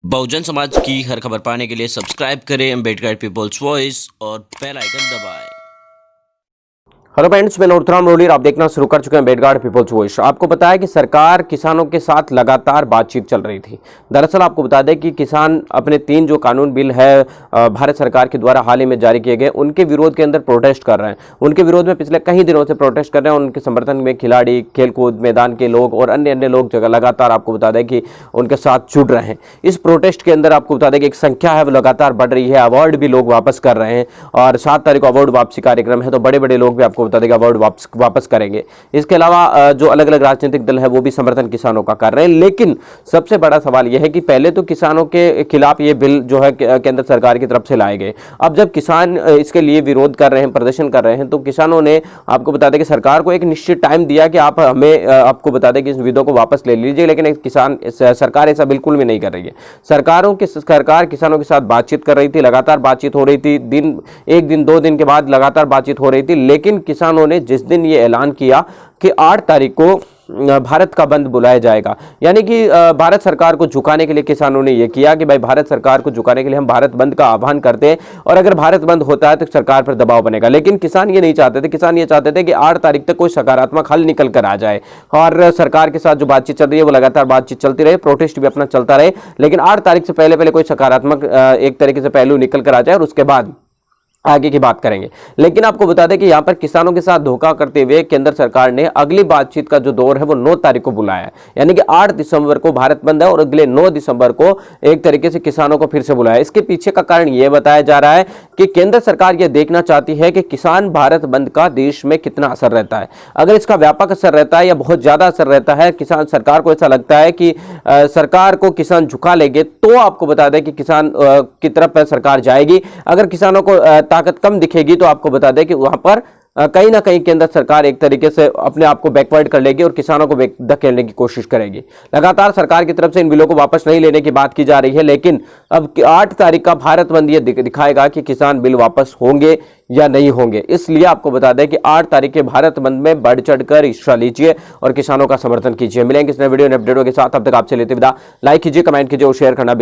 बहुजन समाज की हर खबर पाने के लिए सब्सक्राइब करें अम्बेडकर पीपल्स वॉइस और बेल आइकन दबाएं। हेलो फ्रेंड्स, मैं नूरतराम रोली, आप देखना शुरू कर चुके हैं अम्बेडकर पीपल्स वॉइस। आपको पता है कि सरकार किसानों के साथ लगातार बातचीत चल रही थी। दरअसल आपको बता दें कि किसान अपने 3 जो कानून बिल है भारत सरकार के द्वारा हाल ही में जारी किए गए, उनके विरोध के अंदर प्रोटेस्ट कर रहे हैं। उनके विरोध में पिछले कई दिनों से प्रोटेस्ट कर रहे हैं। उनके समर्थन में खिलाड़ी, खेलकूद मैदान के लोग और अन्य अन्य लोग लगातार आपको बता दें कि उनके साथ जुड़ रहे हैं। इस प्रोटेस्ट के अंदर आपको बता दें कि एक संख्या है वो लगातार बढ़ रही है। अवार्ड भी लोग वापस कर रहे हैं और 7 तारीख को अवार्ड वापसी कार्यक्रम है, तो बड़े बड़े लोग भी आपको बता देगा अवार्ड वापस करेंगे। इसके अलावा जो अलग अलग राजनीतिक दल है वो भी समर्थन किसानों का कर रहे हैं। लेकिन सबसे बड़ा सवाल यह है कि पहले तो किसानों के खिलाफ ये बिल जो है केंद्र सरकार की तरफ से लाए गए। अब जब किसान इसके लिए विरोध कर रहे हैं, प्रदर्शन कर रहे हैं, तो किसानों ने आपको बता दें कि सरकार को एक निश्चित टाइम दिया कि आप हमें आपको बता दें कि इस विधेयक को वापस ले लीजिए। लेकिन सरकार ऐसा बिल्कुल भी नहीं कर रही है। सरकार किसानों के साथ बातचीत कर रही थी, लगातार बातचीत हो रही थी। एक दिन 2 दिन के बाद लगातार बातचीत हो रही थी। लेकिन किसानों ने जिस दिन ये ऐलान किया कि 8 तारीख को भारत का बंद बुलाया जाएगा, यानी कि भारत सरकार को झुकाने के लिए किसानों ने यह किया कि भाई भारत सरकार को झुकाने के लिए हम भारत बंद का आह्वान करते हैं और अगर भारत बंद होता है तो सरकार पर दबाव बनेगा। लेकिन किसान ये नहीं चाहते थे। किसान ये चाहते थे कि 8 तारीख तक कोई सकारात्मक हल निकल कर आ जाए और सरकार के साथ जो बातचीत चल रही है वो लगातार बातचीत चलती रहे, प्रोटेस्ट भी अपना चलता रहे, लेकिन 8 तारीख से पहले कोई सकारात्मक एक तरीके से पहलू निकल कर आ जाए और उसके बाद आगे की बात करेंगे। लेकिन आपको बता दें कि यहां पर किसानों के साथ धोखा करते हुए केंद्र सरकार ने अगली बातचीत का जो दौर है वो 9 तारीख को बुलाया, यानी कि 8 दिसंबर को भारत बंद है और अगले 9 दिसंबर को एक तरीके से किसानों को फिर से बुलाया। इसके पीछे का कारण यह बताया जा रहा है कि केंद्र सरकार यह देखना चाहती है कि किसान भारत बंद का देश में कितना असर रहता है। अगर इसका व्यापक असर रहता है या बहुत ज्यादा असर रहता है, किसान सरकार को ऐसा लगता है कि सरकार को किसान झुका लेंगे, तो आपको बता दें कि किसान की तरफ सरकार जाएगी। अगर किसानों को ताकत कम दिखेगी तो आपको बता दें कि वहां पर कहीं ना कहीं केंद्र सरकार एक तरीके से अपने आप को बैकवर्ड कर लेगी और किसानों को धकेलने की कोशिश करेगी। लगातार सरकार की तरफ से इन बिलों को वापस नहीं लेने की बात की जा रही है, लेकिन अब 8 तारीख का भारत बंद ये दिखाएगा कि किसान बिल वापस होंगे या नहीं होंगे। इसलिए आपको बता दें कि 8 तारीख के भारत बंद में बढ़ चढ़कर हिस्सा लीजिए और किसानों का समर्थन कीजिए। मिलेंगे इस नए वीडियो अपडेटों के साथ। अब तक आपसे लेते विदा। लाइक कीजिए, कमेंट कीजिए और शेयर करना